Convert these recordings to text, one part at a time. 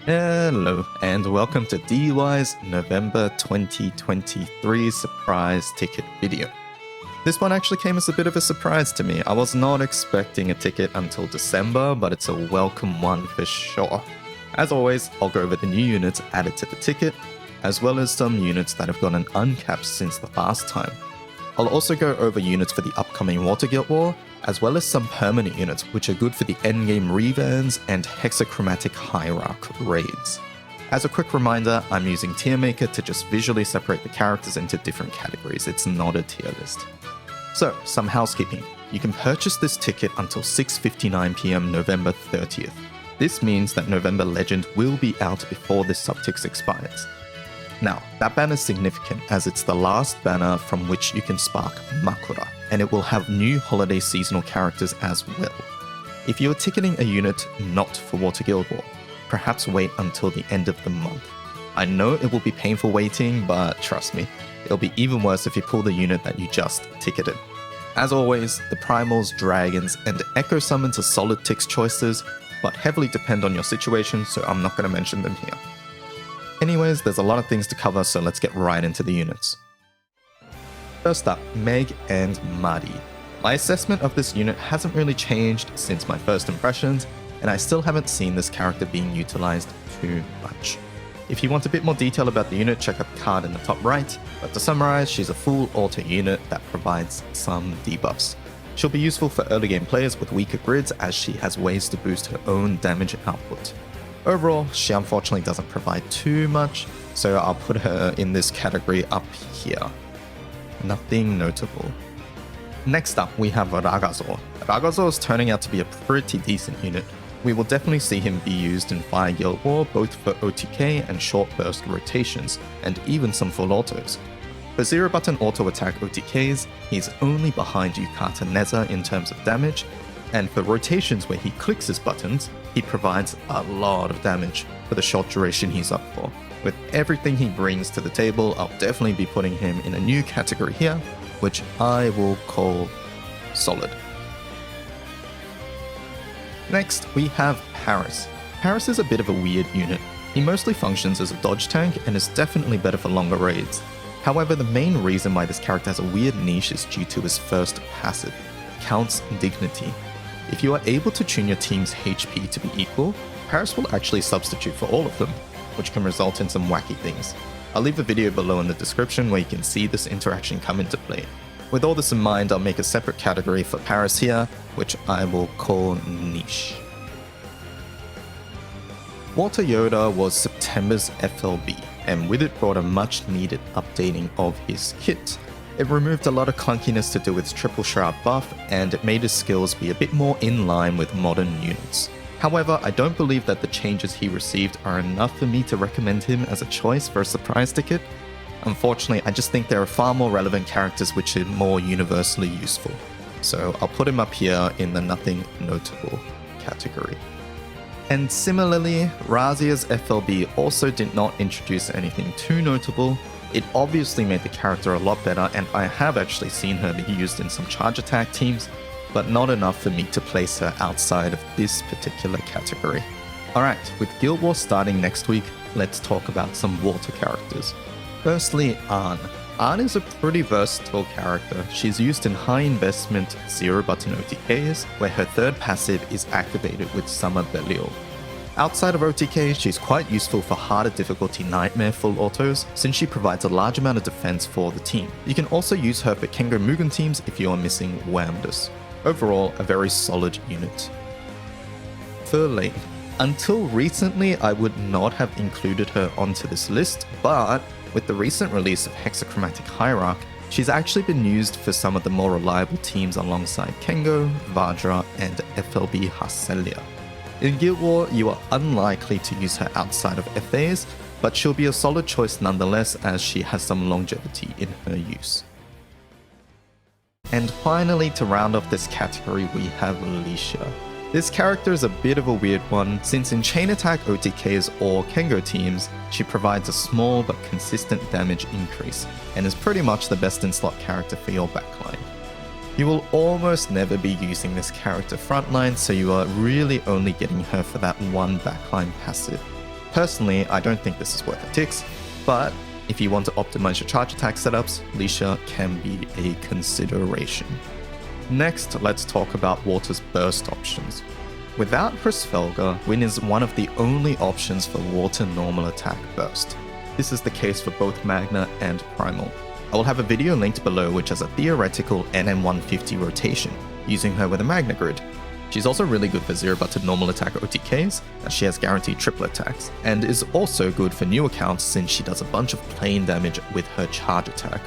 Hello and welcome to DUI's November 2023 surprise ticket video. This one actually came as a bit of a surprise to me. I was not expecting a ticket until December, but it's a welcome one for sure. As always, I'll go over the new units added to the ticket, as well as some units that have gotten uncapped since the last time. I'll also go over units for the upcoming Water Guild War, as well as some permanent units which are good for the endgame Revans and Hexachromatic Hierarch raids. As a quick reminder, I'm using Tier Maker to just visually separate the characters into different categories. It's not a tier list. So, some housekeeping. You can purchase this ticket until 6:59 PM November 30th. This means that November Legend will be out before this Suptix expires. Now, that banner is significant as it's the last banner from which you can spark Makura, and it will have new holiday seasonal characters as well. If you're ticketing a unit not for Water Guild War, perhaps wait until the end of the month. I know it will be painful waiting, but trust me, it'll be even worse if you pull the unit that you just ticketed. As always, the Primals, Dragons, and Echo Summons are solid Tix choices, but heavily depend on your situation, so I'm not going to mention them here. Anyways, there's a lot of things to cover, so let's get right into the units. First up, Meg and Mari. My assessment of this unit hasn't really changed since my first impressions, and I still haven't seen this character being utilized too much. If you want a bit more detail about the unit, check out the card in the top right, but to summarize, she's a full auto unit that provides some debuffs. She'll be useful for early game players with weaker grids as she has ways to boost her own damage output. Overall, she unfortunately doesn't provide too much, so I'll put her in this category up here. Nothing notable. Next up, we have Ragazzo. Ragazzo is turning out to be a pretty decent unit. We will definitely see him be used in Fire Guild War, both for OTK and short burst rotations, and even some full autos. For 0-button auto attack OTKs, he's only behind Yukata Neza in terms of damage, and for rotations where he clicks his buttons, he provides a lot of damage for the short duration he's up for. With everything he brings to the table, I'll definitely be putting him in a new category here, which I will call solid. Next, we have Paris. Paris is a bit of a weird unit. He mostly functions as a dodge tank and is definitely better for longer raids. However, the main reason why this character has a weird niche is due to his first passive, Count's Dignity. If you are able to tune your team's HP to be equal, Paris will actually substitute for all of them, which can result in some wacky things. I'll leave a video below in the description where you can see this interaction come into play. With all this in mind, I'll make a separate category for Paris here, which I will call Niche. Water Yoda was September's FLB, and with it brought a much needed updating of his kit. It removed a lot of clunkiness to do with triple shroud buff, and it made his skills be a bit more in line with modern units. However, I don't believe that the changes he received are enough for me to recommend him as a choice for a surprise ticket. Unfortunately, I just think there are far more relevant characters which are more universally useful. So I'll put him up here in the nothing notable category. And similarly, Razia's FLB also did not introduce anything too notable. It obviously made the character a lot better, and I have actually seen her be used in some charge attack teams, but not enough for me to place her outside of this particular category. Alright, with Guild Wars starting next week, let's talk about some water characters. Firstly, Arn. Arn is a pretty versatile character. She's used in high investment 0-button OTKs, where her third passive is activated with Summer Belial. Outside of OTK, she's quite useful for harder difficulty Nightmare full autos, since she provides a large amount of defense for the team. You can also use her for Kengo Mugen teams if you are missing Wamdus. Overall, a very solid unit. Filene. Until recently, I would not have included her onto this list, but with the recent release of Hexachromatic Hierarch, she's actually been used for some of the more reliable teams alongside Kengo, Vajra, and FLB Haselia. In Guild War, you are unlikely to use her outside of FAs, but she'll be a solid choice nonetheless as she has some longevity in her use. And finally, to round off this category, we have Lecia. This character is a bit of a weird one, since in chain attack OTKs or Kengo teams, she provides a small but consistent damage increase, and is pretty much the best in slot character for your backline. You will almost never be using this character frontline, so you are really only getting her for that one backline passive. Personally, I don't think this is worth a tix, but if you want to optimize your charge attack setups, Lecia can be a consideration. Next, let's talk about Water's burst options. Without Hrisvelga, Gwynne is one of the only options for Water normal attack burst. This is the case for both Magna and Primal. I will have a video linked below which has a theoretical NM150 rotation, using her with a Magna grid. She's also really good for 0-button normal attack OTKs, as she has guaranteed triple attacks, and is also good for new accounts since she does a bunch of plane damage with her charge attack.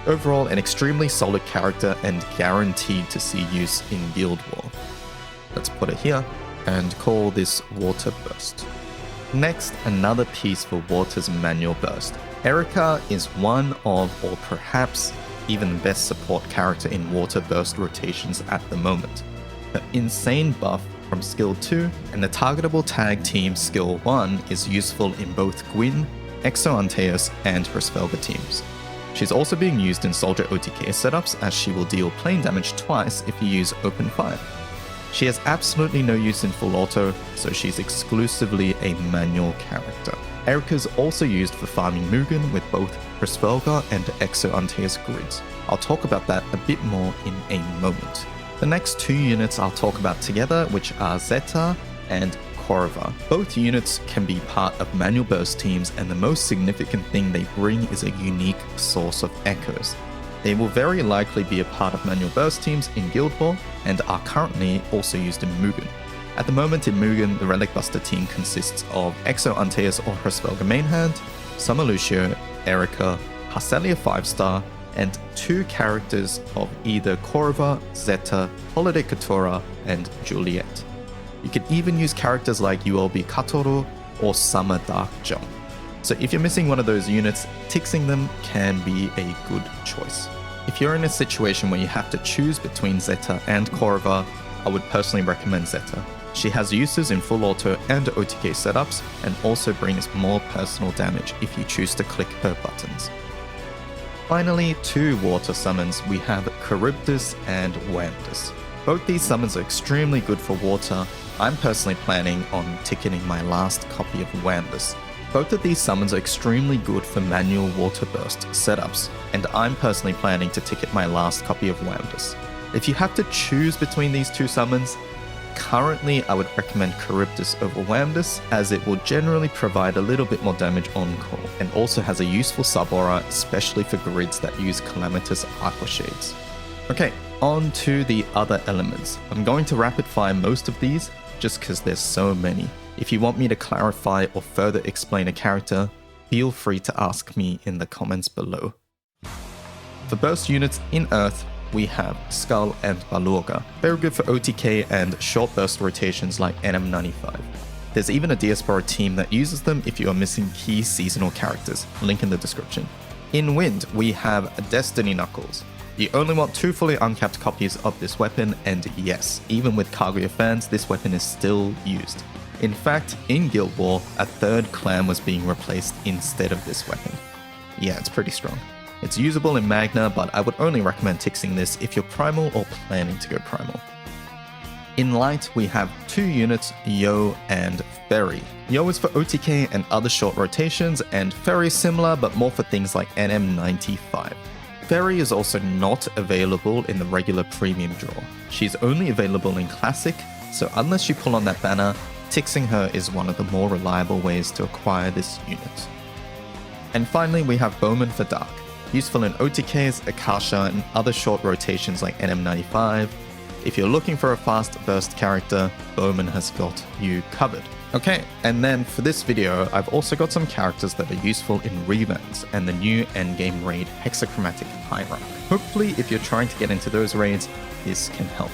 Overall, an extremely solid character and guaranteed to see use in Guild War. Let's put it here and call this Water Burst. Next, another piece for Water's manual burst. Erika is one of, or perhaps even the best support character in Water Burst rotations at the moment. Her insane buff from skill 2 and the targetable tag team skill 1 is useful in both Gwynne, Exo Antaeus, and Hrisvelga teams. She's also being used in Soldier OTK setups as she will deal plane damage twice if you use Open Fire. She has absolutely no use in full auto, so she's exclusively a manual character. Erika is also used for farming Mugen with both Hrisvelga and Exo Antaeus grids. I'll talk about that a bit more in a moment. The next two units I'll talk about together, which are Zeta and Korwa. Both units can be part of manual burst teams, and the most significant thing they bring is a unique source of echoes. They will very likely be a part of manual burst teams in Guild War, and are currently also used in Mugen. At the moment in Mugen, the Relic Buster team consists of Exo Antaeus or Hrisvelga main hand, Summer Lucio, Erika, Harselia 5-star, and two characters of either Korwa, Zeta, Holiday Katora, and Juliet. You can even use characters like ULB Katoru or Summer Dark Jump. So if you're missing one of those units, tixing them can be a good choice. If you're in a situation where you have to choose between Zeta and Korwa, I would personally recommend Zeta. She has uses in full auto and OTK setups, and also brings more personal damage if you choose to click her buttons. Finally, two water summons, we have Charybdis and Wamdus. Both these summons are extremely good for water. I'm personally planning on ticketing my last copy of Wamdus. Both of these summons are extremely good for manual water burst setups, and I'm personally planning to ticket my last copy of Wamdus. If you have to choose between these two summons, currently I would recommend Charybdis over Wamdus, as it will generally provide a little bit more damage on call, and also has a useful sub-aura, especially for grids that use Calamitous Aqua Shades. Okay, on to the other elements. I'm going to rapid fire most of these, just because there's so many. If you want me to clarify or further explain a character, feel free to ask me in the comments below. For burst units in Earth, we have Skull and Balurga. Very good for OTK and short burst rotations like NM95. There's even a Diaspora team that uses them if you are missing key seasonal characters, link in the description. In Wind, we have Destiny Knuckles. You only want 2 fully uncapped copies of this weapon, and yes, even with Kaguya fans, this weapon is still used. In fact, in Guild War, a third clan was being replaced instead of this weapon. Yeah, it's pretty strong. It's usable in Magna, but I would only recommend tixing this if you're Primal or planning to go Primal. In Light, we have 2 units, Yo and Ferry. Yo is for OTK and other short rotations, and Ferry is similar, but more for things like NM95. Ferry is also not available in the regular premium draw. She's only available in Classic, so unless you pull on that banner, tixing her is one of the more reliable ways to acquire this unit. And finally, we have Bowman for Dark. Useful in OTKs, Akasha, and other short rotations like NM95. If you're looking for a fast burst character, Bowman has got you covered. Okay, and then for this video, I've also got some characters that are useful in Revans and the new endgame raid Hexachromatic Hierarch. Hopefully, if you're trying to get into those raids, this can help.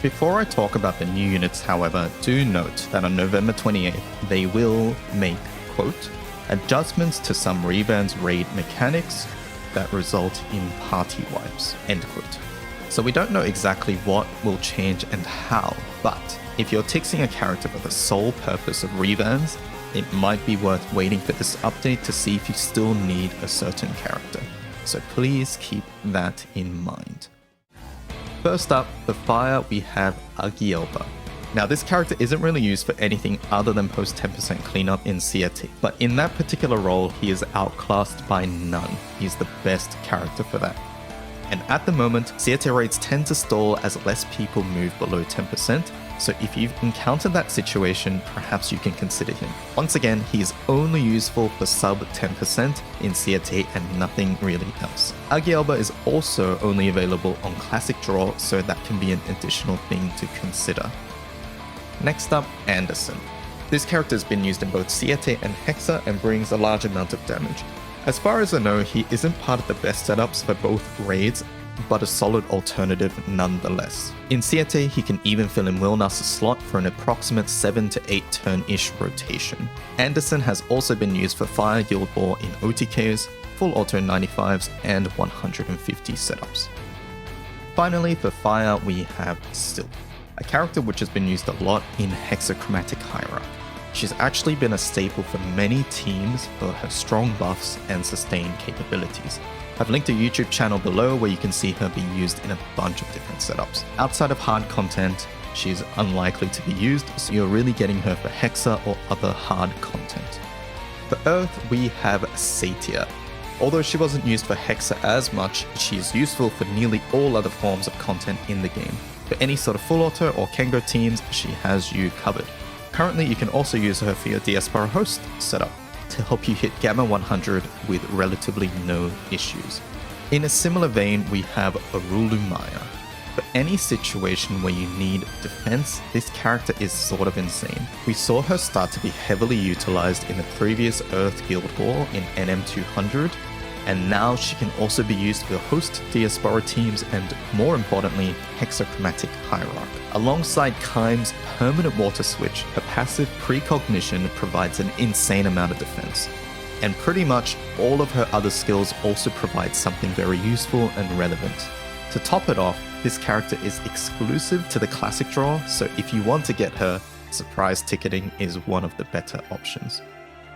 Before I talk about the new units, however, do note that on November 28th, they will make, quote, adjustments to some Revans raid mechanics that result in party wipes, end quote. So we don't know exactly what will change and how, but if you're tixing a character for the sole purpose of Revans, it might be worth waiting for this update to see if you still need a certain character. So please keep that in mind. First up, for fire we have Agielba. Now this character isn't really used for anything other than post 10% cleanup in CRT, but in that particular role he is outclassed by none. He's the best character for that. And at the moment, CRT rates tend to stall as less people move below 10%, so if you've encountered that situation, perhaps you can consider him. Once again, he is only useful for sub 10% in CRT and nothing really else. Agielba is also only available on Classic Draw, so that can be an additional thing to consider. Next up, Anderson. This character has been used in both CRT and Hexa and brings a large amount of damage. As far as I know, he isn't part of the best setups for both raids, but a solid alternative nonetheless. In CRT, he can even fill in Wilnas's slot for an approximate 7 to 8 turn-ish rotation. Anderson has also been used for Fire Guild War in OTKs, full auto 95s, and 150 setups. Finally, for Fire, we have Sylph, a character which has been used a lot in Hexachromatic Hierarch. She's actually been a staple for many teams for her strong buffs and sustain capabilities. I've linked a YouTube channel below where you can see her be used in a bunch of different setups. Outside of hard content, she's unlikely to be used, so you're really getting her for Hexa or other hard content. For Earth, we have Satyr. Although she wasn't used for Hexa as much, she is useful for nearly all other forms of content in the game. For any sort of full auto or Kengo teams, she has you covered. Currently, you can also use her for your Diaspora host setup to help you hit Gamma 100 with relatively no issues. In a similar vein, we have Arulumaya. For any situation where you need defense, this character is sort of insane. We saw her start to be heavily utilized in the previous Earth Guild War in NM200, and now she can also be used for host Diaspora teams and, more importantly, Hexachromatic Hierarch. Alongside Kaim's permanent water switch, her passive precognition provides an insane amount of defense. And pretty much all of her other skills also provide something very useful and relevant. To top it off, this character is exclusive to the Classic Draw, so if you want to get her, surprise ticketing is one of the better options.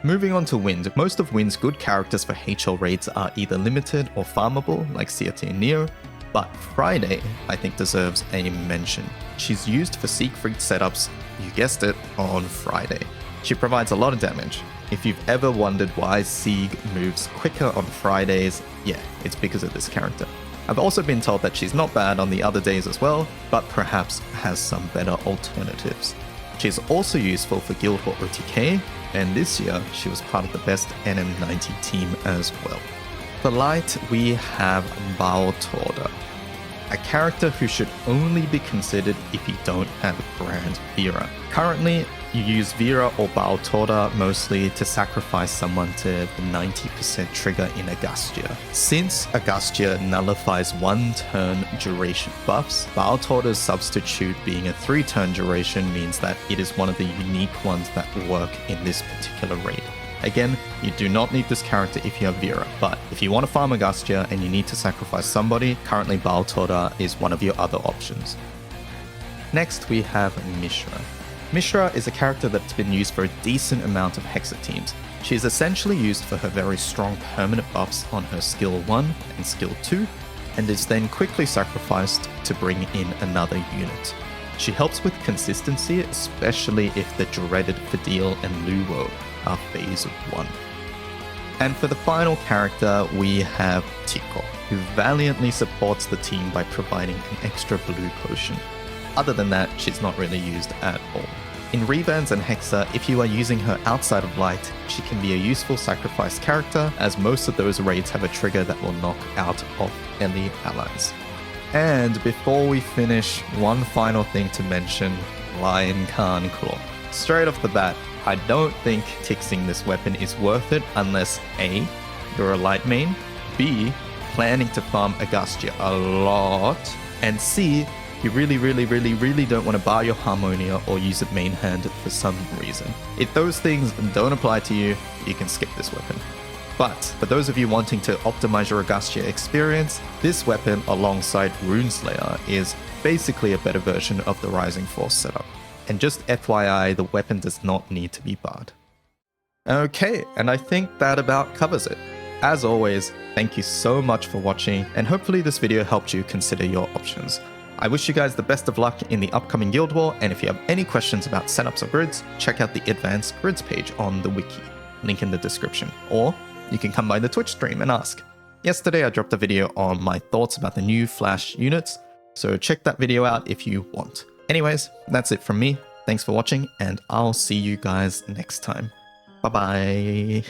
Moving on to Wind, most of Wind's good characters for HL raids are either limited or farmable, like CRT and Neo, but Friday, I think, deserves a mention. She's used for Siegfried setups, you guessed it, on Friday. She provides a lot of damage. If you've ever wondered why Sieg moves quicker on Fridays, yeah, it's because of this character. I've also been told that she's not bad on the other days as well, but perhaps has some better alternatives. She's also useful for Guild War OTK, and this year she was part of the best NM90 team as well. For Light, we have Baotorda, a character who should only be considered if you don't have Grand Vera. Currently, you use Vera or Baotorda mostly to sacrifice someone to the 90% trigger in Agastya. Since Agastya nullifies 1-turn duration buffs, Baotorda's substitute being a 3-turn duration means that it is one of the unique ones that work in this particular raid. Again, you do not need this character if you have Vera, but if you want to farm Agastya and you need to sacrifice somebody, currently Baotorda is one of your other options. Next, we have Mishra. Mishra is a character that's been used for a decent amount of Hexa teams. She is essentially used for her very strong permanent buffs on her skill 1 and skill 2, and is then quickly sacrificed to bring in another unit. She helps with consistency, especially if the dreaded Fadil and Luo are phase 1. And for the final character, we have Tikoh, who valiantly supports the team by providing an extra blue potion. Other than that, she's not really used at all. In Revans and Hexa, if you are using her outside of Light, she can be a useful sacrifice character, as most of those raids have a trigger that will knock out of Ellie allies. And before we finish, one final thing to mention, Lion Khan Claw. Straight off the bat, I don't think tixing this weapon is worth it unless A, you're a Light main, B, planning to farm Agastya a lot, and C, you really don't want to bar your Harmonia or use it main hand for some reason. If those things don't apply to you, you can skip this weapon. But for those of you wanting to optimize your Agastya experience, this weapon alongside Runeslayer is basically a better version of the Rising Force setup. And just FYI, the weapon does not need to be barred. Okay, and I think that about covers it. As always, thank you so much for watching, and hopefully this video helped you consider your options. I wish you guys the best of luck in the upcoming Guild War, and if you have any questions about setups or grids, check out the Advanced Grids page on the wiki, link in the description, or you can come by the Twitch stream and ask. Yesterday I dropped a video on my thoughts about the new Flash units, so check that video out if you want. Anyways, that's it from me. Thanks for watching, and I'll see you guys next time. Bye bye.